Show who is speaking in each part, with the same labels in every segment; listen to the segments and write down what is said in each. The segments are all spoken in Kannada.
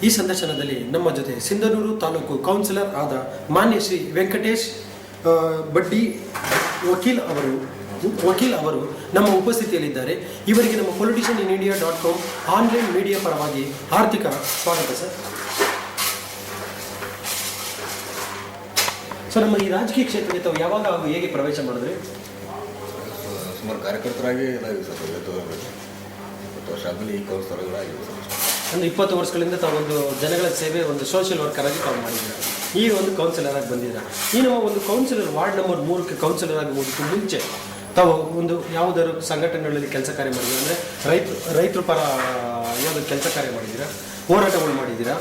Speaker 1: ಈ ಸಂದರ್ಶನದಲ್ಲಿ ನಮ್ಮ ಜೊತೆ ಸಿಂಧನೂರು ತಾಲೂಕು ಕೌನ್ಸಿಲರ್ ಆದ ಮಾನ್ಯ ಶ್ರೀ ವೆಂಕಟೇಶ್ ಬಡ್ಡಿ ವಕೀಲ್ ಅವರು ನಮ್ಮ ಉಪಸ್ಥಿತಿಯಲ್ಲಿದ್ದಾರೆ. ಇವರಿಗೆ ನಮ್ಮ politicianinIndia.com ಆನ್ಲೈನ್ ಮೀಡಿಯಾ ಪರವಾಗಿ ಆರ್ಥಿಕ ಸ್ವಾಗತ ಸರ್. ನಮ್ಮ ಈ ರಾಜಕೀಯ ಕ್ಷೇತ್ರಕ್ಕೆ ತಾವು ಯಾವಾಗ ಹಾಗೂ ಹೇಗೆ ಪ್ರವೇಶ ಮಾಡಿದ್ರಿ?
Speaker 2: ಸುಮಾರು ಕಾರ್ಯಕರ್ತರಾಗಿ ಇದಾಗಿದೆ ಸರ್. 20 ವರ್ಷ ಆದಮೇಲೆ ಈ ಕೌನ್ಸಿಲರ್ಗಳಾಗಿದೆ ಸರ್.
Speaker 1: ಅಂದರೆ 20 ವರ್ಷಗಳಿಂದ ತಾವು ಒಂದು ಜನಗಳ ಸೇವೆ, ಒಂದು ಸೋಷಿಯಲ್ ವರ್ಕರ್ ಆಗಿ ತಾವು ಮಾಡಿದ್ದೀರಾ. ಈಗ ಒಂದು ಕೌನ್ಸಿಲರ್ ಆಗಿ ಬಂದಿದ್ದೀರಾ. ಈ ನಮ್ಮ ಒಂದು ಕೌನ್ಸಿಲರ್ ವಾರ್ಡ್ ನಂಬರ್ 3ಕ್ಕೆ ಕೌನ್ಸಿಲರ್ ಆಗಿ ಹೋಗೋದಕ್ಕೂ ಮುಂಚೆ ತಾವು ಒಂದು ಯಾವುದಾದ್ರು ಸಂಘಟನೆಗಳಲ್ಲಿ ಕೆಲಸ ಕಾರ್ಯ ಮಾಡಿದ್ದೀರಾ? ಅಂದರೆ ರೈತರ ಪರ ಯಾವುದಾದ್ರು ಕೆಲಸ ಕಾರ್ಯ ಮಾಡಿದ್ದೀರಾ? ಹೋರಾಟಗಳು ಮಾಡಿದ್ದೀರಾ?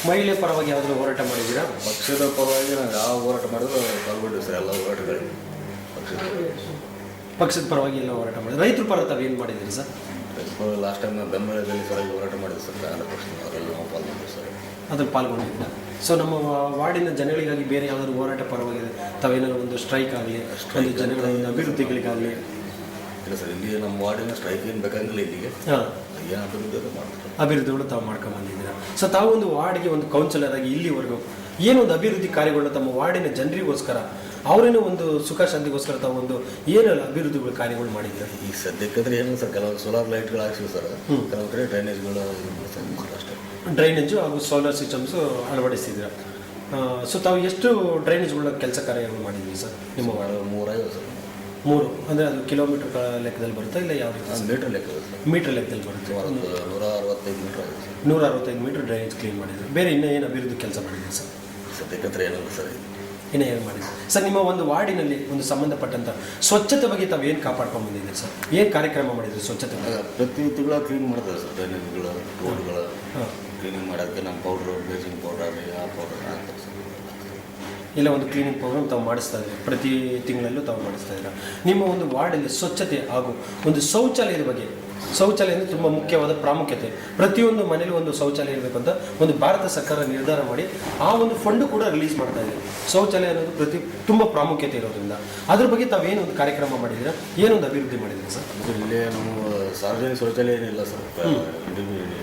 Speaker 1: ಮಹಿಳೆ ಪರವಾಗಿ ಯಾವುದಾದ್ರು ಹೋರಾಟ ಮಾಡಿದ್ದೀರಾ?
Speaker 2: ಪಕ್ಷದ ಪರವಾಗಿ ನಾವು ಯಾವ ಹೋರಾಟ ಮಾಡಿದ್ರು ಪಾಲ್ಗೊಂಡಿವಿ ಸರ್. ಎಲ್ಲ ಹೋರಾಟಗಳಿಗೆ
Speaker 1: ಪಕ್ಷದ ಪರವಾಗಿ ಎಲ್ಲ ಹೋರಾಟ ಮಾಡಿದ್ರು. ರೈತರ ಪರ ತಾವು ಏನು ಮಾಡಿದ್ದೀರಿ ಸರ್?
Speaker 2: ಲಾಸ್ಟ್ ಟೈಮ್ ನಾವು ಬೆಂಬಲದಲ್ಲಿ ಸರಿಯಾಗಿ ಹೋರಾಟ ಮಾಡಿದ್ವಿ ಸರ್. ಕಾಂಗ್ರೆಸ್ ಪಕ್ಷದ ಅವರೆಲ್ಲ ನಾವು ಪಾಲ್ಗೊಂಡಿವಿ ಸರ್.
Speaker 1: ಅದ್ರಲ್ಲಿ ಪಾಲ್ಗೊಂಡಿದ್ದೀರಾ? ಸೊ ನಮ್ಮ ವಾರ್ಡಿನ ಜನಗಳಿಗಾಗಿ ಬೇರೆ ಯಾವುದಾದ್ರು ಹೋರಾಟ ಪರವಾಗಿದೆ ತಾವೇನಾದ್ರು ಒಂದು ಸ್ಟ್ರೈಕ್ ಆಗಲಿ, ಒಂದು ಜನಗಳ ಒಂದು ಅಭಿವೃದ್ಧಿಗಳಿಗಾಗಲಿ?
Speaker 2: ಇಲ್ಲ ಸರ್, ಇಲ್ಲಿ ನಮ್ಮ ವಾರ್ಡಿನ ಸ್ಟ್ರೈಕ್ ಏನು ಬೇಕಾಗಿಲ್ಲ. ಇಲ್ಲಿಗೆ ಏನು ಅಭಿವೃದ್ಧಿ ಮಾಡ್ತಾರೆ,
Speaker 1: ಅಭಿವೃದ್ಧಿಗಳು ತಾವು ಮಾಡ್ಕೊಂಡ್ಬಂದಿದ್ದೀರಾ. ಸೊ ತಾವು ಒಂದು ವಾರ್ಡ್ಗೆ ಒಂದು ಕೌನ್ಸಿಲರ್ ಆಗಿ ಇಲ್ಲಿವರೆಗೂ ಏನೊಂದು ಅಭಿವೃದ್ಧಿ ಕಾರ್ಯಗಳನ್ನ ತಮ್ಮ ವಾರ್ಡಿನ ಜನರಿಗೋಸ್ಕರ, ಅವರೇನೋ ಒಂದು ಸುಖ ಶಾಂತಿಗೋಸ್ಕರ ತಾವು ಒಂದು ಏನೆಲ್ಲ ಅಭಿವೃದ್ಧಿಗಳು ಕಾರ್ಯಗಳು ಮಾಡಿದ್ದೀರಾ?
Speaker 2: ಈ ಸದ್ಯಕ್ಕಂದ್ರೆ ಏನು ಸರ್, ಕೆಲವೊಂದು ಸೋಲಾರ್ ಲೈಟ್ಗಳು ಹಾಕ್ಸಿವಿ ಸರ್. ಕೆಲವೊಂದು ಕಡೆ ಡ್ರೈನೇಜ್ಗಳು ಅಷ್ಟೇ.
Speaker 1: ಡ್ರೈನೇಜು ಹಾಗೂ ಸೋಲಾರ್ ಸಿಸ್ಟಮ್ಸು ಅಳವಡಿಸಿದ್ದೀರಾ. ಸೊ ತಾವು ಎಷ್ಟು ಡ್ರೈನೇಜ್ಗಳ ಕೆಲಸ ಕಾರ್ಯಗಳು ಮಾಡಿದ್ದೀವಿ ಸರ್ ನಿಮ್ಮ ವಾರ್ಡ್?
Speaker 2: 350 ಸರ್.
Speaker 1: 3 ಅಂದರೆ ಅದು ಕಿಲೋಮೀಟರ್ ಲೆಕ್ಕದಲ್ಲಿ ಬರುತ್ತಾ ಇಲ್ಲ ಯಾವ ರೀತಿ?
Speaker 2: ಮೀಟರ್ ಲೆಕ್ಕದಲ್ಲಿ ಸರ್.
Speaker 1: ಮೀಟರ್ ಲೆಕ್ಕದಲ್ಲಿ ಬರುತ್ತೆ.
Speaker 2: 165 ಮೀಟರ್ ಆಗಿದೆ ಸರ್.
Speaker 1: 165 ಮೀಟರ್ ಡ್ರೈನೇಜ್ ಕ್ಲೀನ್ ಮಾಡಿದ್ರು. ಬೇರೆ ಇನ್ನೂ ಏನು ಅಭಿವೃದ್ಧಿ ಕೆಲಸ ಮಾಡಿದ್ದೀವಿ ಸರ್?
Speaker 2: ಸದ್ಯಕ್ಕಂದ್ರೆ ಏನಿಲ್ಲ ಸರ್.
Speaker 1: ಇನ್ನೂ ಏನು ಮಾಡಿದ್ರು ಸರ್? ನಿಮ್ಮ ಒಂದು ವಾರ್ಡಿನಲ್ಲಿ ಒಂದು ಸಂಬಂಧಪಟ್ಟಂಥ ಸ್ವಚ್ಛತೆ ಬಗ್ಗೆ ತಾವು ಏನು ಕಾಪಾಡ್ಕೊಂಡು ಬಂದಿದ್ದೀರಿ ಸರ್? ಏನು ಕಾರ್ಯಕ್ರಮ ಮಾಡಿದ್ರಿ ಸ್ವಚ್ಛತೆ?
Speaker 2: ಪ್ರತಿ ತಿಂಗಳ ಕ್ಲೀನ್ ಮಾಡ್ತಾರೆ ಸರ್. ಡ್ರೈನೇಜ್ಗಳು, ರೋಡ್ಗಳು ಕ್ಲೀನಿಂಗ್ ಮಾಡೋಕ್ಕೆ ನಮ್ಮ ಪೌಡ್ರು, ಬ್ಲೀಚಿಂಗ್ ಪೌಡರ್, ಆ ಪೌಡರ್ ಹಾಕ್ತಾರೆ ಸರ್.
Speaker 1: ಇಲ್ಲ ಒಂದು ಕ್ಲೀನಿಂಗ್ ಪ್ರೋಗ್ರಾಮ್ ತಾವು ಮಾಡಿಸ್ತಾ ಇದ್ದೀರಿ, ಪ್ರತಿ ತಿಂಗಳಲ್ಲೂ ತಾವು ಮಾಡಿಸ್ತಾ ಇದ್ದೀರಾ. ನಿಮ್ಮ ಒಂದು ವಾರ್ಡಲ್ಲಿ ಸ್ವಚ್ಛತೆ ಹಾಗೂ ಒಂದು ಶೌಚಾಲಯದ ಬಗ್ಗೆ, ಶೌಚಾಲಯ ಅಂದರೆ ತುಂಬ ಮುಖ್ಯವಾದ ಪ್ರಾಮುಖ್ಯತೆ. ಪ್ರತಿಯೊಂದು ಮನೇಲಿ ಒಂದು ಶೌಚಾಲಯ ಇರಬೇಕು ಅಂತ ಒಂದು ಭಾರತ ಸರ್ಕಾರ ನಿರ್ಧಾರ ಮಾಡಿ ಆ ಒಂದು ಫಂಡು ಕೂಡ ರಿಲೀಸ್ ಮಾಡ್ತಾ ಇದೆ. ಶೌಚಾಲಯ ಅನ್ನೋದು ತುಂಬ ಪ್ರಾಮುಖ್ಯತೆ ಇರೋದ್ರಿಂದ ಅದ್ರ ಬಗ್ಗೆ ತಾವೇನು ಒಂದು ಕಾರ್ಯಕ್ರಮ ಮಾಡಿದ್ದೀರಾ? ಏನೊಂದು ಅಭಿವೃದ್ಧಿ ಮಾಡಿದ್ದೀರಾ ಸರ್?
Speaker 2: ಇಲ್ಲೇ ನಮ್ಮ ಸಾರ್ವಜನಿಕ ಶೌಚಾಲಯ ಏನಿಲ್ಲ ಸರ್.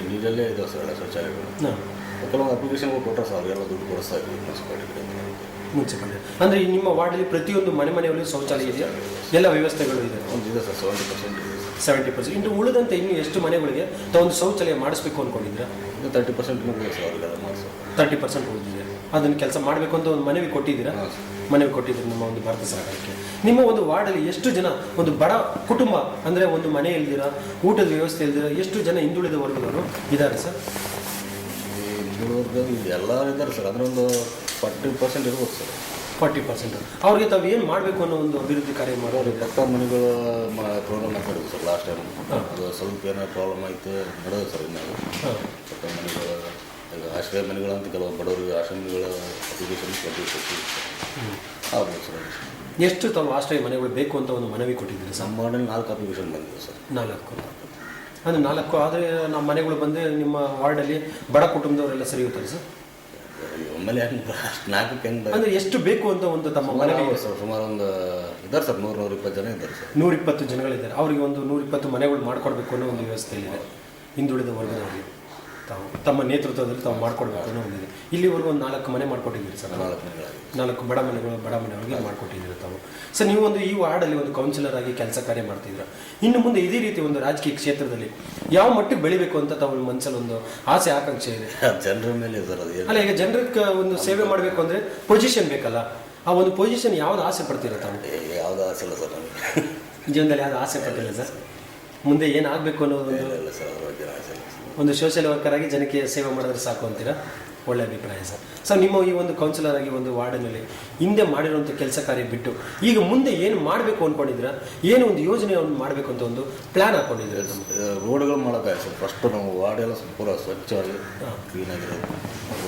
Speaker 2: ನೀರಲ್ಲೇ ಇದಾವೆ ಸರ್ ಎಲ್ಲ ಶೌಚಾಲಯಗಳು. ಕೆಲವೊಂದು ಅಪ್ಲಿಕೇಶನ್ಗಳು ಕೊಟ್ಟರೆ ಸರ್, ಅವರೆಲ್ಲ ದುಡ್ಡು ಕೊಡಿಸ್ತಾ ಇದ್ವಿ
Speaker 1: ಮುನ್ಸಿಪಾಲಿಟಿ. ಅಂದರೆ ನಿಮ್ಮ ವಾರ್ಡಲ್ಲಿ ಪ್ರತಿಯೊಂದು ಮನೆಯಲ್ಲೂ ಶೌಚಾಲಯ ಇದೆಯಾ? ಎಲ್ಲ ವ್ಯವಸ್ಥೆಗಳು ಇದೆ?
Speaker 2: ಇದೆ ಸರ್. 70% ಇದೆ.
Speaker 1: 70%. ಇನ್ನು ಉಳಿದಂತೆ ಇನ್ನು ಎಷ್ಟು ಮನೆಗಳಿಗೆ ತಾವೊಂದು ಶೌಚಾಲಯ ಮಾಡಿಸ್ಬೇಕು ಅಂದ್ಕೊಂಡಿದ್ದೀರಾ?
Speaker 2: 30% ಇದೆ ಸರ್. ಅವರಿಗೆಲ್ಲ ಮಾಡಿಸೋ
Speaker 1: 30% ಉಳಿದಿದೆ. ಅದನ್ನು ಕೆಲಸ ಮಾಡಬೇಕು ಅಂತ ಒಂದು ಮನವಿ ಕೊಟ್ಟಿದ್ದೀರಾ? ಮನವಿ ಕೊಟ್ಟಿದ್ದೀರಿ ನಿಮ್ಮ ಒಂದು ಭಾರತ ಸರ್ಕಾರಕ್ಕೆ. ನಿಮ್ಮ ಒಂದು ವಾರ್ಡಲ್ಲಿ ಎಷ್ಟು ಜನ ಒಂದು ಬಡ ಕುಟುಂಬ, ಅಂದರೆ ಒಂದು ಮನೆ ಇಲ್ದಿರಾ, ಊಟದ ವ್ಯವಸ್ಥೆ ಇಲ್ದಿರಾ ಎಷ್ಟು ಜನ ಹಿಂದುಳಿದ ವರ್ಗದವರು ಇದ್ದಾರೆ ಸರ್?
Speaker 2: ಎಲ್ಲ ಇದ್ದಾರೆ ಸರ್. ಅಂದರೆ ಒಂದು 40% ಇರ್ಬೋದು ಸರ್.
Speaker 1: 40%. ಅವ್ರಿಗೆ ತಾವು ಏನು ಮಾಡಬೇಕು ಅನ್ನೋ ಒಂದು ಅಭಿವೃದ್ಧಿ ಕಾರ್ಯ ಮಾಡೋರು?
Speaker 2: ಪಕ್ಕ ಮನೆಗಳು ಪ್ರೋಗ್ರಾಮ್ ಹಾಕಿದ್ರು ಸರ್ ಲಾಸ್ಟ್ ಟೈಮ್. ಅದು ಸ್ವಲ್ಪ ಏನೋ ಪ್ರಾಬ್ಲಮ್ ಆಯಿತು ನಡೆಯೋದು ಸರ್. ಇನ್ನು ಪಕ್ಕ ಮನೆಗಳು, ಈಗ ಆಶ್ರಯ ಮನೆಗಳಂತ ಕೆಲವು ಬಡವರಿಗೆ ಆಶ್ರಯ ಮನೆಗಳ ಅಪ್ಲಿಕೇಶನ್ ಕೊಟ್ಟಿರ್ತೀವಿ ಆಗ್ಬೋದು ಸರ್.
Speaker 1: ಎಷ್ಟು ತಾವು ಆಶ್ರಯ ಮನೆಗಳು ಬೇಕು ಅಂತ ಒಂದು ಮನವಿ ಕೊಟ್ಟಿದ್ದೀರಿ ಸರ್?
Speaker 2: ನಮ್ಮ ವಾರ್ಡಲ್ಲಿ 4 ಅಪ್ಲಿಕೇಶನ್ ಬಂದಿದೆ ಸರ್.
Speaker 1: 4 ಅಂದರೆ 4 ಆದರೆ ನಮ್ಮ ಮನೆಗಳು ಬಂದರೆ ನಿಮ್ಮ ವಾರ್ಡಲ್ಲಿ ಬಡ ಕುಟುಂಬದವರೆಲ್ಲ ಸರಿ ಇರ್ತಾರೆ ಸರ್?
Speaker 2: ಒಮ್ಮೆಲೆ ಹೆಂಗೆ 4ಕ್ಕೆ ಹೆಂಗೆ
Speaker 1: ಅಂದರೆ ಎಷ್ಟು ಬೇಕು ಅಂತ ಒಂದು ತಮ್ಮ ಮನವಿ
Speaker 2: ಸರ್? ಸುಮಾರು ಒಂದು ಇದ್ದಾರೆ ಸರ್. 100-120 ಜನ ಇದ್ದಾರೆ ಸರ್.
Speaker 1: 120 ಜನಗಳಿದ್ದಾರೆ. ಅವರಿಗೆ ಒಂದು 120 ಮನೆಗಳು ಮಾಡಿಕೊಡ್ಬೇಕು ಅನ್ನೋ ಒಂದು ವ್ಯವಸ್ಥೆಯಲ್ಲಿದೆ. ಹಿಂದುಳಿದ ವರ್ಗದವರಿಗೆ ತಾವು ತಮ್ಮ ನೇತೃತ್ವದಲ್ಲಿ ತಾವು ಮಾಡಿಕೊಡ್ಬೇಕು ಅನ್ನೋ ಒಂದಿದೆ. ಇಲ್ಲಿವರೆಗೂ ಒಂದು 4 ಮನೆ ಮಾಡಿಕೊಟ್ಟಿದ್ದೀರಿ ಸರ್? 4 ಬಡ ಮನೆಗಳಿಗೆ ಮಾಡಿಕೊಟ್ಟಿದ್ದೀರಿ ತಾವು. ಸರ್ ನೀವು ಒಂದು ಈ ವಾರ್ಡಲ್ಲಿ ಒಂದು ಕೌನ್ಸಿಲರ್ ಆಗಿ ಕೆಲಸ ಕಾರ್ಯ ಮಾಡ್ತಿದ್ದೀರಾ. ಇನ್ನು ಮುಂದೆ ಇದೇ ರೀತಿ ಒಂದು ರಾಜಕೀಯ ಕ್ಷೇತ್ರದಲ್ಲಿ ಯಾವ ಮಟ್ಟಿಗೆ ಬೆಳಿಬೇಕು ಅಂತ ತಾವು ಮನಸ್ಸಲ್ಲಿ ಒಂದು ಆಸೆ ಆಕಾಂಕ್ಷೆ ಇದೆ?
Speaker 2: ಜನರ ಮೇಲೆ ಸರ್. ಅದು
Speaker 1: ಅಲ್ಲ, ಈಗ ಜನರಿಗೆ ಒಂದು ಸೇವೆ ಮಾಡಬೇಕು ಅಂದರೆ ಪೊಸಿಷನ್ ಬೇಕಲ್ಲ, ಆ ಒಂದು ಪೊಸಿಷನ್ ಯಾವ್ದು ಆಸೆ ಪಡ್ತೀರಾ ತಾವು?
Speaker 2: ಯಾವುದು ಆಸೆ ಇಲ್ಲ ಸರ್ ನನಗೆ
Speaker 1: ಜೀವನದಲ್ಲಿ ಯಾವ್ದು ಆಸೆ ಪಟ್ಟಿಲ್ಲ ಸರ್? ಮುಂದೆ ಏನಾಗಬೇಕು ಅನ್ನೋದು
Speaker 2: ಇಲ್ಲ ಸರ್. ಅದ್ರ ಬಗ್ಗೆ ಆಸೆ ಇಲ್ಲ ಸರ್.
Speaker 1: ಒಂದು ಸೋಷಿಯಲ್ ವರ್ಕರ್ ಆಗಿ ಜನಕ್ಕೆ ಸೇವೆ ಮಾಡಿದ್ರೆ ಸಾಕು ಅಂತೀರಾ? ಒಳ್ಳೆ ಅಭಿಪ್ರಾಯ ಸರ್. ಸರ್ ನಿಮ್ಮ ಈ ಒಂದು ಕೌನ್ಸಿಲರ್ ಆಗಿ ಒಂದು ವಾರ್ಡಿನಲ್ಲಿ ಹಿಂದೆ ಮಾಡಿರುವಂಥ ಕೆಲಸ ಕಾರ್ಯ ಬಿಟ್ಟು ಈಗ ಮುಂದೆ ಏನು ಮಾಡಬೇಕು ಅಂದ್ಕೊಂಡಿದ್ದೀರಾ? ಏನು ಒಂದು ಯೋಜನೆಯನ್ನು ಮಾಡಬೇಕು ಅಂತ ಒಂದು ಪ್ಲ್ಯಾನ್ ಹಾಕ್ಕೊಂಡಿದ್ದೀರಾ?
Speaker 2: ರೋಡ್ಗಳು ಮಾಡೋಕ್ಕಾಗ ಸರ್. ಫಸ್ಟು ನಾವು ವಾರ್ಡೆಲ್ಲ ಪೂರ ಸ್ವಚ್ಛವಾಗಿ ಕ್ಲೀನಾಗಿರೋದು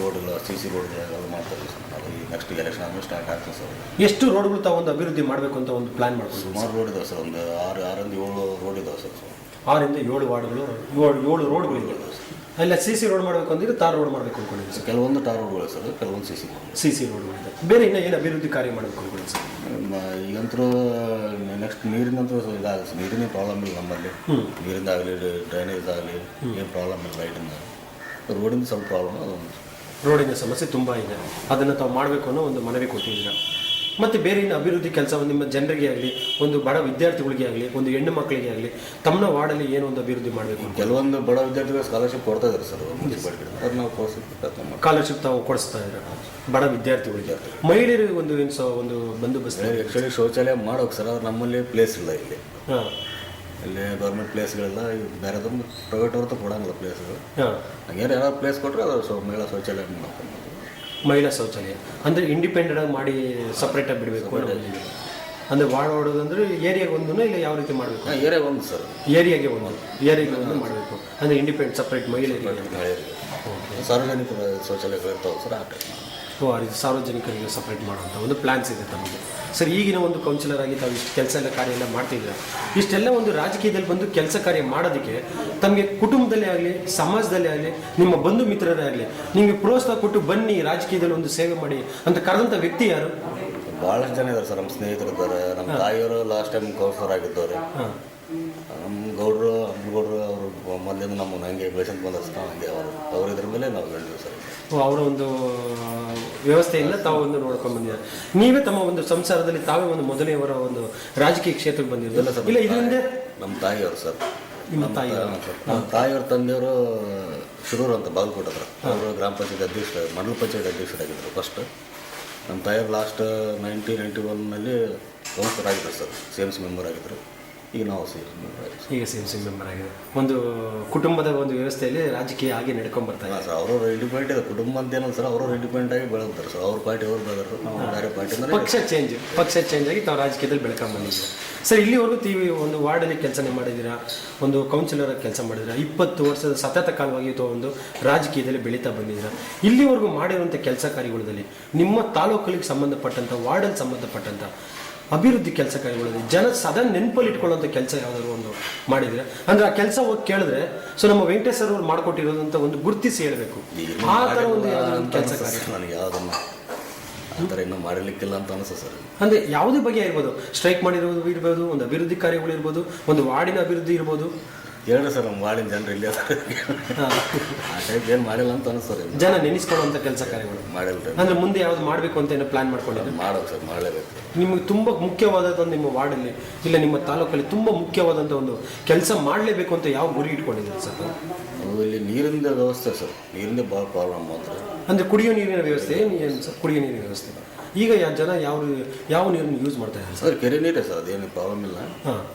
Speaker 2: ರೋಡ್ಗಳು, CC ರೋಡ್ಗಳೆಲ್ಲ ಮಾಡ್ತಾರೆ ಸರ್. ಅದು ನೆಕ್ಸ್ಟ್ ಎಲೆಕ್ಷನ್ ಆಮೇಲೆ ಸ್ಟಾರ್ಟ್ ಆಗ್ತದೆ ಸರ್. ಎಷ್ಟು
Speaker 1: ರೋಡ್ಗಳು ತಾವು ಒಂದು ಅಭಿವೃದ್ಧಿ ಮಾಡಬೇಕು ಅಂತ ಒಂದು ಪ್ಲ್ಯಾನ್ ಮಾಡ್ತೀವಿ?
Speaker 2: ಸುಮಾರು ರೋಡ್ ಇದಾವೆ ಸರ್. ಒಂದು 6-7 ರೋಡ್ ಇದಾವೆ ಸರ್.
Speaker 1: 6-7 ವಾರ್ಡ್ಗಳು, 7 ರೋಡ್ಗಳು ಇದಾವೆ ಸರ್. ಅಲ್ಲ CC ರೋಡ್ ಮಾಡಬೇಕು ಅಂದ್ರೆ ತಾರ್ ರೋಡ್ ಮಾಡಬೇಕು ಅಂದ್ಕೊಂಡಿದ್ದೀವಿ ಸರ್.
Speaker 2: ಕೆಲವೊಂದು ಟಾರ್ ರೋಡ್ಗಳು ಸರ್, ಕೆಲವೊಂದು CC
Speaker 1: ರೋಡ್ಗಳಿದೆ. ಬೇರೆ ಇನ್ನೂ ಏನು ಅಭಿವೃದ್ಧಿ ಕಾರ್ಯ ಮಾಡಬೇಕು ಅಂದ್ಕೊಳ್ಳಿ ಸರ್?
Speaker 2: ಈಗಂತರೂ ನೆಕ್ಸ್ಟ್ ನೀರಿನಂತೂ ಇದಾಗುತ್ತೆ ಸರ್. ನೀರಿನ ಪ್ರಾಬ್ಲಮ್ ಇಲ್ಲ ನಮ್ಮಲ್ಲಿ. ನೀರಿಂದಾಗಲಿ ಡ್ರೈನೇಜ್ ಆಗಲಿ ಏನು ಪ್ರಾಬ್ಲಮ್ ಇಲ್ಲ. ಲೈಟಿಂದ ರೋಡಿಂದ ಸ್ವಲ್ಪ ಪ್ರಾಬ್ಲಮ್ ಅದೊಂದು.
Speaker 1: ರೋಡಿನ ಸಮಸ್ಯೆ ತುಂಬ ಇದೆ, ಅದನ್ನು ತಾವು ಮಾಡಬೇಕು ಅನ್ನೋ ಒಂದು ಮನವಿ ಕೊಟ್ಟಿದ್ದೀರಾ. ಮತ್ತು ಬೇರೆ ಇನ್ನು ಅಭಿವೃದ್ಧಿ ಕೆಲಸ ನಿಮ್ಮ ಜನರಿಗೆ ಆಗಲಿ, ಒಂದು ಬಡ ವಿದ್ಯಾರ್ಥಿಗಳಿಗೆ ಆಗಲಿ, ಒಂದು ಹೆಣ್ಣು ಮಕ್ಕಳಿಗೆ ಆಗಲಿ, ತಮ್ಮ ವಾರ್ಡಲ್ಲಿ ಏನೋ ಒಂದು ಅಭಿವೃದ್ಧಿ ಮಾಡಬೇಕು ಅಂತ
Speaker 2: ಕೆಲವೊಂದು ಬಡ ವಿದ್ಯಾರ್ಥಿಗಳು ಸ್ಕಾಲರ್ಶಿಪ್ ಕೊಡ್ತಾ ಇದ್ದಾರೆ ಸರ್ ಮುನ್ಸಿಪಾಲಿಟಿ, ಅದು ನಾವು ಕೊಡಿಸ್ಬೇಕು.
Speaker 1: ಸ್ಕಾಲರ್ಶಿಪ್ ತಾವು ಕೊಡಿಸ್ತಾ ಇದ್ದಾರೆ ಬಡ ವಿದ್ಯಾರ್ಥಿಗಳಿಗೆ. ಮಹಿಳೆಯರಿಗೆ ಒಂದು ಬಂದೋಬಸ್ತ್
Speaker 2: ಆ್ಯಕ್ಚುಲಿ ಶೌಚಾಲಯ ಮಾಡೋಕೆ ಸರ್, ಅದು ನಮ್ಮಲ್ಲಿ ಪ್ಲೇಸ್ ಇಲ್ಲ ಇಲ್ಲಿ.
Speaker 1: ಹಾಂ,
Speaker 2: ಇಲ್ಲಿ ಗೌರ್ಮೆಂಟ್ ಪ್ಲೇಸ್ಗಳೆಲ್ಲ ಬೇರೆದೊಂದು ಪ್ರೈವೇಟ್ ಅವ್ರದ್ದು ಕೊಡೋಂಗಿಲ್ಲ ಪ್ಲೇಸ್ಗಳು.
Speaker 1: ಹಾಂ,
Speaker 2: ಹಂಗೇನು ಯಾರು ಪ್ಲೇಸ್ ಕೊಟ್ಟರೆ ಅದು ಮಹಿಳಾ ಶೌಚಾಲಯ ಮಾಡ್ಕೊಂಡು
Speaker 1: ಮಹಿಳಾ ಶೌಚಾಲಯ ಅಂದರೆ ಇಂಡಿಪೆಂಡೆಂಟಾಗಿ ಮಾಡಿ ಸಪ್ರೇಟಾಗಿ ಬಿಡಬೇಕು ಅಂದರೆ ವಾರ್ಡ್ ಹೊಡೋದಂದ್ರೆ ಏರಿಯಾಗೆ ಒಂದೂ ಇಲ್ಲ ಯಾವ ರೀತಿ ಮಾಡಬೇಕು?
Speaker 2: ಏರಿಯಾ ಒಂದು ಸರ್,
Speaker 1: ಏರಿಯಾಗೆ ಒಂದು ಮಾಡಬೇಕು ಅಂದರೆ ಇಂಡಿಪೆಂಡೆಂಟ್ ಸಪ್ರೇಟ್ ಮಹಿಳೆಯರಿಗೆ.
Speaker 2: ಮಹಿಳೆಯರಿಗೆ ಸಾರ್ವಜನಿಕ ಶೌಚಾಲಯಗಳು ಇರ್ತಾವೆ ಸರ್, ಆ ಟೈಪ್.
Speaker 1: ಆ ರೀತಿ ಸಾರ್ವಜನಿಕರಿಗೆ ಸಪ್ರೇಟ್ ಮಾಡುವಂಥ ಒಂದು ಪ್ಲ್ಯಾನ್ಸ್ ಇದೆ ತಮಗೆ. ಸರ್, ಈಗಿನ ಒಂದು ಕೌನ್ಸಿಲರ್ ಆಗಿ ತಾವು ಇಷ್ಟು ಕೆಲಸ ಎಲ್ಲ ಕಾರ್ಯ ಎಲ್ಲ ಮಾಡ್ತಿದ್ದೀರಾ. ಇಷ್ಟೆಲ್ಲ ಒಂದು ರಾಜಕೀಯದಲ್ಲಿ ಬಂದು ಕೆಲಸ ಕಾರ್ಯ ಮಾಡೋದಕ್ಕೆ ತಮಗೆ ಕುಟುಂಬದಲ್ಲೇ ಆಗಲಿ, ಸಮಾಜದಲ್ಲೇ ಆಗಲಿ, ನಿಮ್ಮ ಬಂಧು ಮಿತ್ರರೇ ಆಗಲಿ ನಿಮಗೆ ಪ್ರೋತ್ಸಾಹ ಕೊಟ್ಟು ಬನ್ನಿ ರಾಜಕೀಯದಲ್ಲಿ ಒಂದು ಸೇವೆ ಮಾಡಿ ಅಂತ ಕರೆದಂಥ ವ್ಯಕ್ತಿ ಯಾರು?
Speaker 2: ಭಾಳಷ್ಟು ಜನ ಇದ್ದಾರೆ ಸರ್. ನಮ್ಮ ಸ್ನೇಹಿತರು ಇದ್ದಾರೆ. ನಮ್ಮ ತಾಯಿಯವರು ಲಾಸ್ಟ್ ಟೈಮ್ ಕೌನ್ಸಿಲರ್ ಆಗಿದ್ದವ್ರೆ. ನಮ್ಮ ಗೌಡರು ಅವರು ಮೊದಲಿಂದ ನಮ್ಮನ್ನು ಹಂಗೆ ಬೆಳೆಸಂತ ಬಂದಷ್ಟು ಹಂಗೆ ಅವರು ಇದ್ರ ಮೇಲೆ ನಾವು ಹೇಳಿದ್ವಿ ಸರ್.
Speaker 1: ಅವರ ಒಂದು ವ್ಯವಸ್ಥೆಯಿಂದ ತಾವು ಒಂದು ನೋಡ್ಕೊಂಡು ಬಂದಿದ್ದಾರೆ. ನೀವೇ ತಮ್ಮ ಒಂದು ಸಂಸಾರದಲ್ಲಿ ತಾವೇ ಒಂದು ಮೊದಲನೆಯವರ ಒಂದು ರಾಜಕೀಯ ಕ್ಷೇತ್ರಕ್ಕೆ ಬಂದಿರೋದಿಲ್ಲ ಸರ್? ಇಲ್ಲ, ಇದರಿಂದ ನಮ್ಮ
Speaker 2: ತಾಯಿಯವರು ಸರ್.
Speaker 1: ನಿಮ್ಮ ತಾಯಿ?
Speaker 2: ನಮ್ಮ ತಾಯಿಯವ್ರ ತಂದೆಯವರು ಶಿರೂರು ಅಂತ ಬಾಗಲಕೋಟೆ ಹತ್ರ. ಅವರು ಗ್ರಾಮ ಪಂಚಾಯತ್ ಅಧ್ಯಕ್ಷರು, ಮಂಡಲ ಪಂಚಾಯತ್ ಅಧ್ಯಕ್ಷರಾಗಿದ್ದರು ಫಸ್ಟ್. ನಮ್ಮ ತಾಯಿಯವರು ಲಾಸ್ಟ್ 1991ನಲ್ಲಿ ಕೌನ್ಸಿಲರ್ ಆಗಿದ್ದರು ಸರ್, CMC ಮೆಂಬರ್ ಆಗಿದ್ದರು. ಈಗ ನಾವು
Speaker 1: CMC ಮೆಂಬರ್ ಆಗಿದೆ. ಒಂದು ಕುಟುಂಬದ ಒಂದು ವ್ಯವಸ್ಥೆಯಲ್ಲಿ ರಾಜಕೀಯ ಆಗಿ ನಡ್ಕೊಂಡು ಬರ್ತಾರೆ
Speaker 2: ಸರ್. ಅವರು ಇಂಡಿಪೆಂಡೆಂಟ್ ಇದೆ ಕುಟುಂಬ ಅಂತ ಏನಲ್ಲ ಸರ್, ಅವರು ಇಂಡಿಪೆಂಡೆಂಟ್ ಆಗಿ ಬೆಳೆದಾರೆ ಸರ್. ಅವ್ರ ಪಾರ್ಟಿ ಅವ್ರು ಬೆಳೆದ್ರು, ನಾವು ಬೇರೆ ಪಾರ್ಟಿ
Speaker 1: ಪಕ್ಷ ಚೇಂಜ್ ಆಗಿ ತಾವು ರಾಜಕೀಯದಲ್ಲಿ ಬೆಳ್ಕೊಂಡು ಬಂದಿದ್ದೀರಾ ಸರ್. ಇಲ್ಲಿವರೆಗೂ ಒಂದು ವಾರ್ಡಲ್ಲಿ ಕೆಲಸನೇ ಮಾಡಿದ್ದೀರಾ, ಒಂದು ಕೌನ್ಸಿಲರ್ ಕೆಲಸ ಮಾಡಿದ್ದೀರಾ, 20 ವರ್ಷದ ಸತತ ಕಾಲವಾಗಿ ಒಂದು ರಾಜಕೀಯದಲ್ಲಿ ಬೆಳೀತಾ ಬಂದಿದ್ದೀರಾ. ಇಲ್ಲಿವರೆಗೂ ಮಾಡಿರುವಂಥ ಕೆಲಸ ಕಾರ್ಯಗಳಲ್ಲಿ ನಿಮ್ಮ ತಾಲೂಕುಗಳಿಗೆ ಸಂಬಂಧಪಟ್ಟಂಥ, ವಾರ್ಡಲ್ಲಿ ಸಂಬಂಧಪಟ್ಟಂಥ ಅಭಿವೃದ್ಧಿ ಕೆಲಸ ಕಾರ್ಯಗಳಲ್ಲಿ ಜನ ಸದಾ ನೆನಪಲ್ಲಿ ಇಟ್ಕೊಳ್ಳೋಂಥ ಕೆಲಸ ಯಾವುದಾದ್ರು ಒಂದು ಮಾಡಿದರೆ ಅಂದರೆ ಆ ಕೆಲಸ ಹೋಗಿ ಕೇಳಿದ್ರೆ ಸೊ ನಮ್ಮ ವೆಂಕಟೇಶ್ ಸರ್ ಅವ್ರು ಮಾಡಿಕೊಟ್ಟಿರೋದಂಥ ಒಂದು ಗುರುತಿಸಿ ಹೇಳಬೇಕು. ಆ ಥರ ಒಂದು ಕೆಲಸ ಕಾರ್ಯ
Speaker 2: ನನಗೆ ಯಾವುದನ್ನು ಆ ಥರ ಇನ್ನೂ ಮಾಡಿರ್ಲಿಕ್ಕಿಲ್ಲ ಅಂತ ಅನಿಸ್ತದೆ ಸರ್.
Speaker 1: ಅಂದರೆ ಯಾವುದೇ ಬಗ್ಗೆ ಇರ್ಬೋದು, ಸ್ಟ್ರೈಕ್ ಮಾಡಿರೋದು ಇರ್ಬೋದು, ಒಂದು ಅಭಿವೃದ್ಧಿ ಕಾರ್ಯಗಳು ಇರ್ಬೋದು, ಒಂದು ವಾರ್ಡಿನ ಅಭಿವೃದ್ಧಿ ಇರ್ಬೋದು.
Speaker 2: ಹೇಳ್ರಿ ಸರ್, ನಮ್ಮ ವಾರ್ಡಿನ ಜನರು ಇಲ್ಲೇ ಆ ಟೈಪ್ ಏನು ಮಾಡಿಲ್ಲ ಅಂತ ಅನಿಸ್ತದೆ.
Speaker 1: ಜನ ನೆನೆಸ್ಕೊಳ್ಳುವಂಥ ಕೆಲಸ ಕಾರ್ಯಗಳು
Speaker 2: ಮಾಡಿಲ್ಲ
Speaker 1: ಅಂದರೆ ಮುಂದೆ ಯಾವ್ದು ಮಾಡಬೇಕು ಅಂತ ಏನೋ ಪ್ಲ್ಯಾನ್ ಮಾಡ್ಕೊಂಡಿದ್ರೆ
Speaker 2: ಮಾಡೋದು ಸರ್, ಮಾಡಲೇಬೇಕು.
Speaker 1: ನಿಮಗೆ ತುಂಬ ಮುಖ್ಯವಾದದ್ದು ನಿಮ್ಮ ವಾರ್ಡಲ್ಲಿ ಇಲ್ಲ ನಿಮ್ಮ ತಾಲೂಕಲ್ಲಿ ತುಂಬ ಮುಖ್ಯವಾದಂಥ ಒಂದು ಕೆಲಸ ಮಾಡಲೇಬೇಕು ಅಂತ ಯಾವ ಗುರಿ ಇಟ್ಕೊಂಡಿದ್ದೀರಿ ಸರ್?
Speaker 2: ಅದು ಇಲ್ಲಿ ನೀರಿನ ವ್ಯವಸ್ಥೆ ಸರ್, ನೀರಿಂದ ಭಾಳ ಪ್ರಾಬ್ಲಮ್
Speaker 1: ಅಂದರೆ ಕುಡಿಯೋ ನೀರಿನ ವ್ಯವಸ್ಥೆ ಏನು ಸರ್? ಕುಡಿಯೋ ನೀರಿನ ವ್ಯವಸ್ಥೆ ಈಗ ಜನ ಯಾವ ನೀರನ್ನು ಯೂಸ್ ಮಾಡ್ತಾ ಇದ್ದಾರೆ
Speaker 2: ಸರ್? ಕೆರೆ ನೀರೇ ಸರ್, ಅದೇನು ಪ್ರಾಬ್ಲಮ್ ಇಲ್ಲ.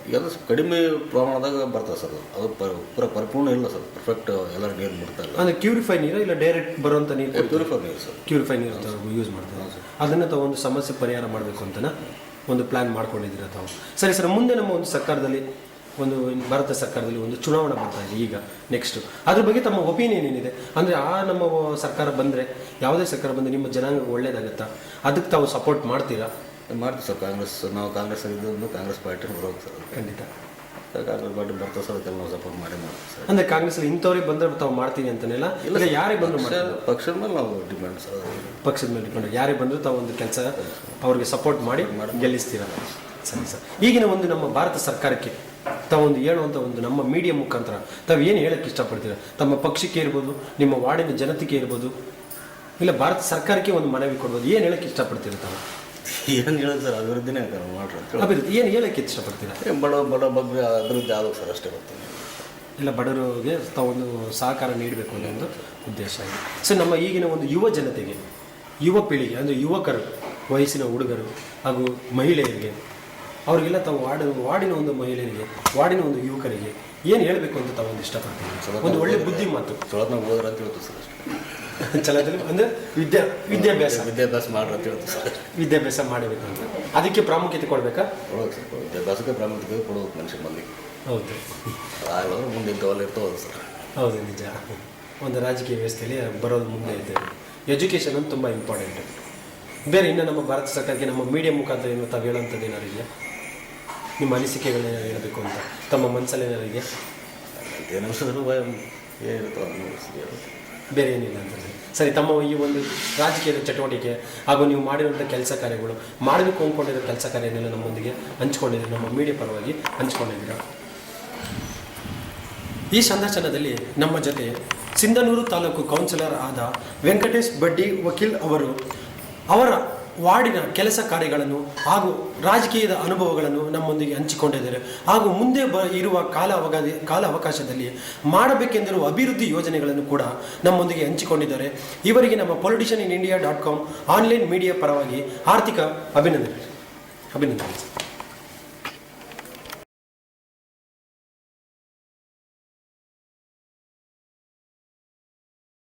Speaker 2: ಈಗ ಅದು ಕಡಿಮೆ ಪ್ರಮಾಣದಾಗ ಬರ್ತದೆ ಸರ್, ಅದು ಪೂರ ಪರಿಪೂರ್ಣ ಇಲ್ಲ ಸರ್, ಪರ್ಫೆಕ್ಟ್ ಎಲ್ಲ ನೀರು ಮುಟ್ತಾ ಇಲ್ಲ.
Speaker 1: ಅಂದರೆ ಕ್ಯೂರಿಫೈ ನೀರು ಇಲ್ಲ ಡೈರೆಕ್ಟ್ ಬರುವಂಥ ನೀರು?
Speaker 2: ಪ್ಯೂರಿಫೈ ನೀರು ಸರ್,
Speaker 1: ಕ್ಯೂರಿಫೈ ನೀರು ಯೂಸ್ ಮಾಡ್ತಾರೆ. ಅದನ್ನು ತಾವು ಒಂದು ಸಮಸ್ಯೆ ಪರಿಹಾರ ಮಾಡಬೇಕು ಅಂತನ ಒಂದು ಪ್ಲ್ಯಾನ್ ಮಾಡ್ಕೊಂಡಿದ್ದೀರ ತಾವು. ಸರಿ ಸರ್, ಮುಂದೆ ನಮ್ಮ ಒಂದು ಸರ್ಕಾರದಲ್ಲಿ ಒಂದು ಭಾರತ ಸರ್ಕಾರದಲ್ಲಿ ಒಂದು ಚುನಾವಣೆ ಬರ್ತಾ ಇದೆ ಈಗ ನೆಕ್ಸ್ಟು. ಅದ್ರ ಬಗ್ಗೆ ತಮ್ಮ ಒಪಿನಿಯನ್ ಏನಿದೆ? ಅಂದರೆ ನಮ್ಮ ಸರ್ಕಾರ ಬಂದರೆ, ಯಾವುದೇ ಸರ್ಕಾರ ಬಂದರೆ ನಿಮ್ಮ ಜನಾಂಗ ಒಳ್ಳೇದಾಗತ್ತಾ? ಅದಕ್ಕೆ ತಾವು ಸಪೋರ್ಟ್ ಮಾಡ್ತೀರಾ?
Speaker 2: ಮಾಡ್ತೀವಿ ಸರ್. ನಾವು ಕಾಂಗ್ರೆಸ್ ಆಗಿದ್ದು ಕಾಂಗ್ರೆಸ್ ಪಾರ್ಟಿ ಬರೋದು ಸರ್.
Speaker 1: ಖಂಡಿತ
Speaker 2: ಕಾಂಗ್ರೆಸ್ ಪಾರ್ಟಿ ಬರ್ತದೆ ಸರ್, ಅದಕ್ಕೆಲ್ಲ ನಾವು ಸಪೋರ್ಟ್ ಮಾಡ್ತೀವಿ ಸರ್.
Speaker 1: ಅಂದರೆ ಕಾಂಗ್ರೆಸ್ಸಲ್ಲಿ ಇಂಥವ್ರಿಗೆ ಬಂದರೆ ತಾವು ಮಾಡ್ತೀನಿ ಅಂತನೆಲ್ಲ ಇಲ್ಲ, ಯಾರೇ ಬಂದರೂ
Speaker 2: ಪಕ್ಷದ ಮೇಲೆ ನಾವು ಡಿಪೆಂಡ್ ಸರ್.
Speaker 1: ಪಕ್ಷದ ಮೇಲೆ ಡಿಪೆಂಡ್, ಯಾರೇ ಬಂದರೂ ತಾವು ಒಂದು ಕೆಲಸ ಅವ್ರಿಗೆ ಸಪೋರ್ಟ್ ಮಾಡಿ ಗೆಲ್ಲಿಸ್ತೀರ. ಸರಿ ಸರ್, ಈಗಿನ ಒಂದು ನಮ್ಮ ಭಾರತ ಸರ್ಕಾರಕ್ಕೆ ತಾವೊಂದು ಹೇಳುವಂಥ ಒಂದು ನಮ್ಮ ಮೀಡಿಯಾ ಮುಖಾಂತರ ತಾವು ಏನು ಹೇಳೋಕ್ಕೆ ಇಷ್ಟಪಡ್ತೀರಾ? ತಮ್ಮ ಪಕ್ಷಕ್ಕೆ ಇರ್ಬೋದು, ನಿಮ್ಮ ವಾರ್ಡಿನ ಜನತೆಗೆ ಇರ್ಬೋದು, ಇಲ್ಲ ಭಾರತ ಸರ್ಕಾರಕ್ಕೆ ಒಂದು ಮನವಿ ಕೊಡ್ಬೋದು, ಏನು ಹೇಳೋಕ್ಕೆ ಇಷ್ಟಪಡ್ತೀರಾ ತಾವು?
Speaker 2: ಏನು ಹೇಳೋದು ಸರ್, ಅಭಿವೃದ್ಧಿನೇ ಮಾಡ್ರಿ.
Speaker 1: ಅಭಿವೃದ್ಧಿ ಏನು ಹೇಳೋಕ್ಕೆ ಇಷ್ಟಪಡ್ತೀರಾ?
Speaker 2: ಬಡ ಬಗ್ಗೆ ಅಭಿವೃದ್ಧಿ ಆಗೋದು ಸರ್, ಅಷ್ಟೇ ಬರ್ತೀನಿ.
Speaker 1: ಇಲ್ಲ, ಬಡವರಿಗೆ ತಾವೊಂದು ಸಹಕಾರ ನೀಡಬೇಕು ಅನ್ನೋ ಒಂದು ಉದ್ದೇಶ ಆಗಿದೆ. ಸೊ ನಮ್ಮ ಈಗಿನ ಒಂದು ಯುವ ಜನತೆಗೆ, ಯುವ ಪೀಳಿಗೆ ಅಂದರೆ ಯುವಕರು, ವಯಸ್ಸಿನ ಹುಡುಗರು ಹಾಗೂ ಮಹಿಳೆಯರಿಗೆ, ಅವರಿಗೆಲ್ಲ ತಾವು ವಾರ್ಡಿನ ಒಂದು ಮಹಿಳೆಯರಿಗೆ, ವಾರ್ಡಿನ ಒಂದು ಯುವಕರಿಗೆ ಏನು ಹೇಳಬೇಕು ಅಂತ ತಾವು ಒಂದು ಇಷ್ಟಪಡ್ತೀನಿ? ಒಂದು ಒಳ್ಳೆ ಬುದ್ಧಿ ಮಾತು
Speaker 2: ಚಲೋತ್ನಾಗ ಹೋದ್ರೆ ಅಂತ ಹೇಳ್ತೀವಿ ಸರ್.
Speaker 1: ಚಲೋದಲ್ಲಿ ಅಂದರೆ ವಿದ್ಯಾಭ್ಯಾಸ
Speaker 2: ಮಾಡ್ರಿ ಅಂತ ಹೇಳ್ತೀವಿ ಸರ್.
Speaker 1: ವಿದ್ಯಾಭ್ಯಾಸ ಮಾಡಬೇಕು ಅಂತ, ಅದಕ್ಕೆ ಪ್ರಾಮುಖ್ಯತೆ ಕೊಡಬೇಕಾ?
Speaker 2: ಕೊಡೋದು ಸರ್, ವಿದ್ಯಾಭ್ಯಾಸಕ್ಕೆ ಪ್ರಾಮುಖ್ಯತೆ ಕೊಡೋದು ಮನುಷ್ಯ ಮಂದಿ.
Speaker 1: ಹೌದು,
Speaker 2: ಆಗಲ್ಲ ಮುಂದೆ ಇಂಥವಲ್ಲ ಇರ್ತವಲ್ಲ ಸರ್.
Speaker 1: ಹೌದು, ನಿಜ. ಒಂದು ರಾಜಕೀಯ ವ್ಯವಸ್ಥೆಯಲ್ಲಿ ಬರೋದು ಮುಂದೆ ಇದ್ದೇವೆ. ಎಜುಕೇಷನ್ ಅಂತ ತುಂಬ ಇಂಪಾರ್ಟೆಂಟ್. ಬೇರೆ ಇನ್ನು ನಮ್ಮ ಭಾರತ ಸರ್ಕಾರಕ್ಕೆ ನಮ್ಮ ಮೀಡಿಯಾ ಮುಖಾಂತರ ಏನು ತಾವು ಹೇಳೋಂಥದ್ದು ಏನಾರು ಇದೆಯಾ? ನಿಮ್ಮ ಅನಿಸಿಕೆಗಳನ್ನ ಹೇಳಬೇಕು ಅಂತ ತಮ್ಮ ಮನಸ್ಸಲ್ಲಿ ಏನಾರು ಇದೆಯಾ? ಬೇರೆ ಏನಿಲ್ಲ ಅಂತಂದರೆ ಸರಿ. ತಮ್ಮ ಈ ಒಂದು ರಾಜಕೀಯದ ಚಟುವಟಿಕೆ ಹಾಗೂ ನೀವು ಮಾಡಿರುವಂಥ ಕೆಲಸ ಕಾರ್ಯಗಳು, ಮಾಡಬೇಕು ಅಂದ್ಕೊಂಡಿರೋ ಕೆಲಸ ಕಾರ್ಯನೆಲ್ಲ ನಮ್ಮೊಂದಿಗೆ ಹಂಚ್ಕೊಂಡಿದ್ದೀರಿ, ನಮ್ಮ ಮೀಡಿಯಾ ಪರವಾಗಿ ಹಂಚ್ಕೊಂಡಿದ್ದೀರಾ. ಈ ಸಂದರ್ಶನದಲ್ಲಿ ನಮ್ಮ ಜೊತೆ ಸಿಂಧನೂರು ತಾಲೂಕು ಕೌನ್ಸಿಲರ್ ಆದ ವೆಂಕಟೇಶ್ ಬಡ್ಡಿ ವಕೀಲ್ ಅವರು ಅವರ ವಾರ್ಡಿನ ಕೆಲಸ ಕಾರ್ಯಗಳನ್ನು ಹಾಗೂ ರಾಜಕೀಯದ ಅನುಭವಗಳನ್ನು ನಮ್ಮೊಂದಿಗೆ ಹಂಚಿಕೊಂಡಿದ್ದಾರೆ. ಹಾಗೂ ಮುಂದೆ ಇರುವ ಕಾಲ ಅವಕಾಶದಲ್ಲಿ ಮಾಡಬೇಕೆಂದಿರುವ ಅಭಿವೃದ್ಧಿ ಯೋಜನೆಗಳನ್ನು ಕೂಡ ನಮ್ಮೊಂದಿಗೆ ಹಂಚಿಕೊಂಡಿದ್ದಾರೆ. ಇವರಿಗೆ ನಮ್ಮ politicianinIndia.com ಆನ್ಲೈನ್ ಮೀಡಿಯಾ ಪರವಾಗಿ ಆರ್ಥಿಕ ಅಭಿನಂದನೆ.